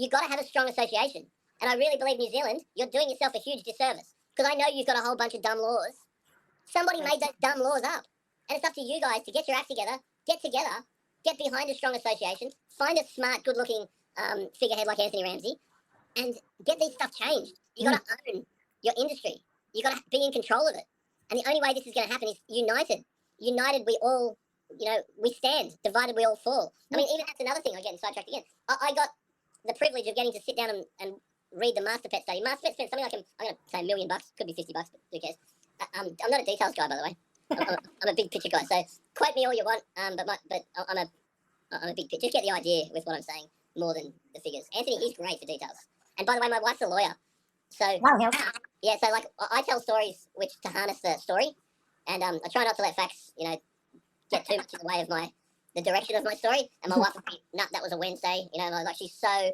you've got to have a strong association. And I really believe New Zealand, you're doing yourself a huge disservice because I know you've got a whole bunch of dumb laws. Somebody made those dumb laws up. And it's up to you guys to get your act together, get behind a strong association, find a smart, good-looking figurehead like Anthony Ramsey, and get these stuff changed. You got to own your industry. You got to be in control of it. And the only way this is going to happen is united. United, we all, we stand. Divided, we all fall. I mean, even that's another thing. I'm getting sidetracked again. I got the privilege of getting to sit down and read the Master Pet study. Master Pet spent something like, I'm going to say $1 million, could be $50, but who cares? I'm not a details guy, by the way. I'm a big picture guy. So quote me all you want, but I'm a big picture. Just get the idea with what I'm saying more than the figures. Anthony, he's great for details. And by the way, my wife's a lawyer. So yeah, so like I tell stories to harness the story, and I try not to let facts, get too much in the way of the direction of my story. And my wife would be, that was a Wednesday, like she's so,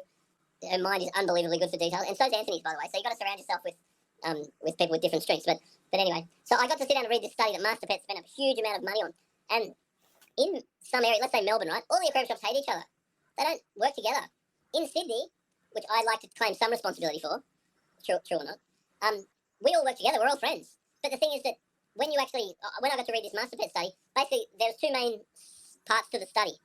her mind is unbelievably good for detail, and so is Anthony's, by the way. So you got to surround yourself with people with different strengths. But anyway, so I got to sit down and read this study that Master Pet spent a huge amount of money on, and in some area, let's say Melbourne, right, all the aquarium shops hate each other. They don't work together. In Sydney, which I like to claim some responsibility for, true or not, we all work together. We're all friends. But the thing is that when I got to read this Master Pet study, basically there was two main parts to the study.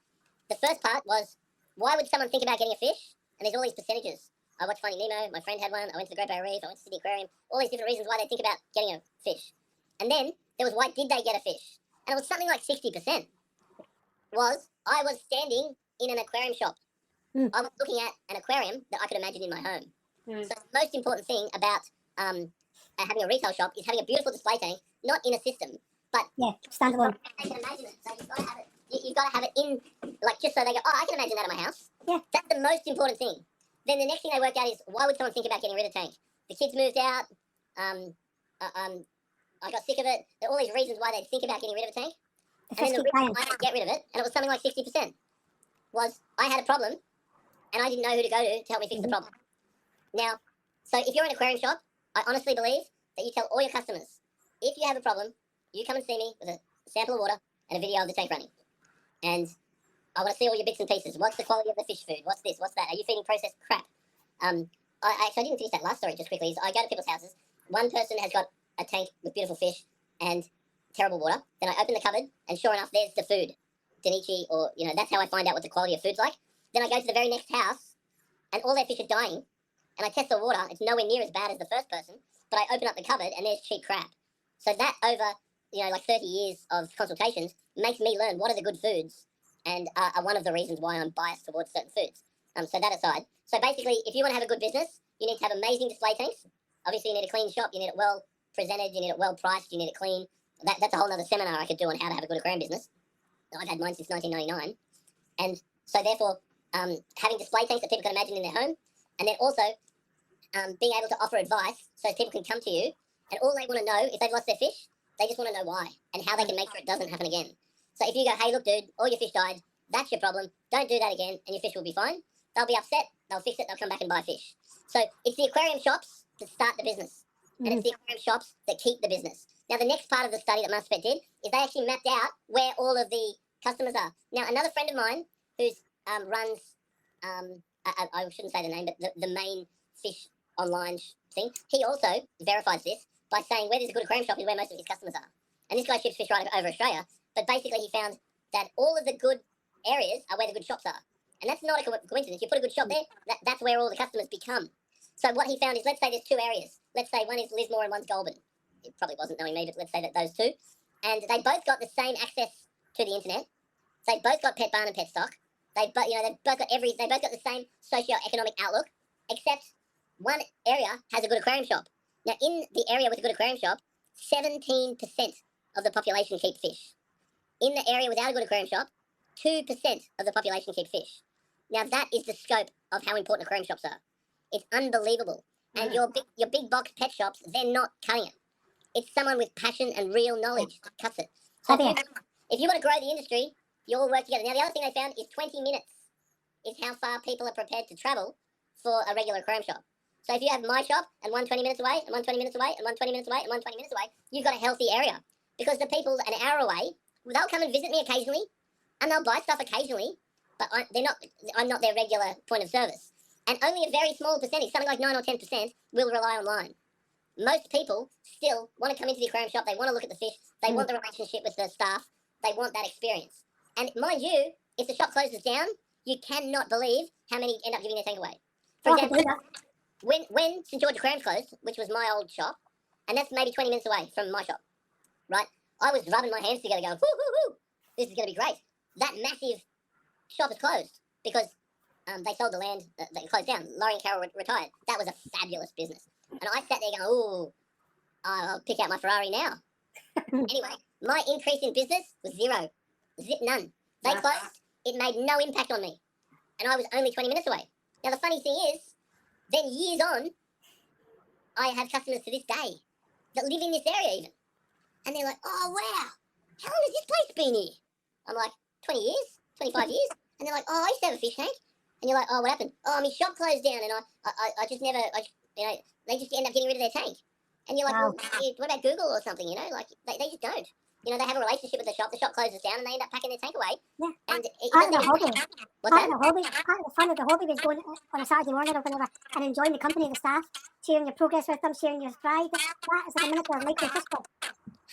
The first part was, why would someone think about getting a fish? And there's all these percentages. I watched Finding Nemo, my friend had one, I went to the Great Barrier Reef, I went to Sydney Aquarium, all these different reasons why they think about getting a fish. And then there was, why did they get a fish? And it was something like 60%. I was standing in an aquarium shop. I was looking at an aquarium that I could imagine in my home. So the most important thing about having a retail shop is having a beautiful display tank, not in a system, but standalone. They can imagine it. So you've got to have it in, like, just so they go, I can imagine that in my house. Yeah. That's the most important thing. Then the next thing they worked out is, why would someone think about getting rid of tank? The kids moved out. I got sick of it. There are all these reasons why they'd think about getting rid of a tank. And then the reason I had to get rid of it, and it was something like 60%, was I had a problem, and I didn't know who to go to help me fix the problem. Now, so if you're in an aquarium shop, I honestly believe that you tell all your customers, if you have a problem, you come and see me with a sample of water and a video of the tank running. And I want to see all your bits and pieces. What's the quality of the fish food? What's this? What's that? Are you feeding processed crap? I didn't finish that last story just quickly. I go to people's houses. One person has got a tank with beautiful fish and terrible water. Then I open the cupboard, and sure enough, there's the food. Danichi, or, that's how I find out what the quality of food's like. Then I go to the very next house, and all their fish are dying. And I test the water. It's nowhere near as bad as the first person. But I open up the cupboard, and there's cheap crap. So that over, like 30 years of consultations makes me learn what are the good foods, and are one of the reasons why I'm biased towards certain foods. So that aside. So basically, if you want to have a good business, you need to have amazing display tanks. Obviously, you need a clean shop. You need it well presented. You need it well priced. You need it clean. That's a whole other seminar I could do on how to have a good aquarium business. I've had mine since 1999. And so therefore, having display tanks that people can imagine in their home, and then also being able to offer advice so people can come to you, and all they want to know, if they've lost their fish, they just want to know why and how they can make sure it doesn't happen again. So if you go, hey, look, dude, all your fish died, that's your problem, don't do that again, and your fish will be fine, they'll be upset, they'll fix it, they'll come back and buy fish. So it's the aquarium shops that start the business, and it's the aquarium shops that keep the business. Now, the next part of the study that MasterPet did is they actually mapped out where all of the customers are. Now, another friend of mine who's runs, I shouldn't say the name, but the main fish online thing, he also verifies this by saying where there's a good aquarium shop is where most of his customers are. And this guy ships fish right over Australia, but basically he found that all of the good areas are where the good shops are. And that's not a coincidence. You put a good shop there, that's where all the customers become. So what he found is, let's say there's two areas. Let's say one is Lismore and one's Goulburn. It probably wasn't knowing me, but let's say that those two. And they both got the same access to the internet. So they both got pet barn and pet stock. They both got the same socio-economic outlook, except one area has a good aquarium shop. Now, in the area with a good aquarium shop, 17% of the population keep fish. In the area without a good aquarium shop, 2% of the population keep fish. Now, that is the scope of how important aquarium shops are. It's unbelievable. And your big box pet shops, they're not cutting it. It's someone with passion and real knowledge that cuts it. So if you want to grow the industry, you all work together. Now, the other thing they found is 20 minutes is how far people are prepared to travel for a regular aquarium shop. So if you have my shop and one 20 minutes away, and one 20 minutes away, and one 20 minutes away, and one 20 minutes away, you've got a healthy area. Because the people an hour away, they'll come and visit me occasionally, and they'll buy stuff occasionally, but I'm not their regular point of service. And only a very small percentage, something like 9 or 10%, will rely online. Most people still want to come into the aquarium shop. They want to look at the fish. They want the relationship with the staff. They want that experience. And mind you, if the shop closes down, you cannot believe how many end up giving their tank away. For example, when St George Aquarium closed, which was my old shop, and that's maybe 20 minutes away from my shop, right? I was rubbing my hands together going, whoo, whoo, whoo, this is going to be great. That massive shop is closed because they sold the land, they closed down. Laurie and Carol retired. That was a fabulous business. And I sat there going, ooh, I'll pick out my Ferrari now. Anyway, my increase in business was zero. Zip none. They closed. It made no impact on me. And I was only 20 minutes away. Now, the funny thing is, then years on, I have customers to this day that live in this area even. And they're like, oh, wow, how long has this place been here? I'm like, 20 years, 25 years. And they're like, oh, I used to have a fish tank. And you're like, oh, what happened? Oh, my shop closed down and I just never, they just end up getting rid of their tank. And you're like, well, what about Google or something, like, they just don't. They have a relationship with the shop closes down and they end up packing their tank away. Yeah. And part of the hobby. What's part of the fun of the hobby was going on a Saturday morning or whatever and enjoying the company of the staff, sharing your progress with them, sharing your pride. That is like a minute of like your fiscal.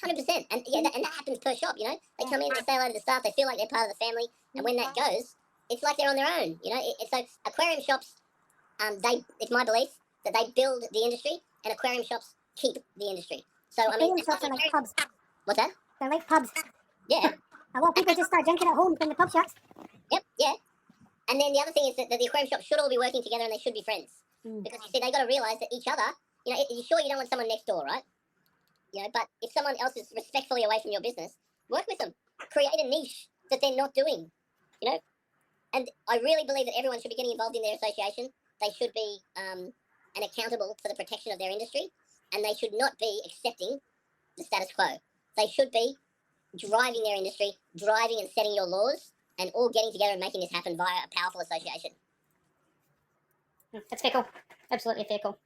100%. And yeah, that happens per shop, They come in, they say hello to the staff, they feel like they're part of the family. And when that goes, it's like they're on their own, So aquarium shops, it's my belief that they build the industry and aquarium shops keep the industry. So, Aquarium shops are like pubs. What's that? They're like pubs. Yeah. A lot of people just start drinking at home when the pub shuts. Yep, yeah. And then the other thing is that the aquarium shops should all be working together and they should be friends. Because you see, they got to realise that each other, you're sure you don't want someone next door, right? But if someone else is respectfully away from your business, work with them. Create a niche that they're not doing, And I really believe that everyone should be getting involved in their association. They should be and accountable for the protection of their industry. And they should not be accepting the status quo. They should be driving their industry, driving and setting your laws, and all getting together and making this happen via a powerful association. That's fickle. Absolutely fickle.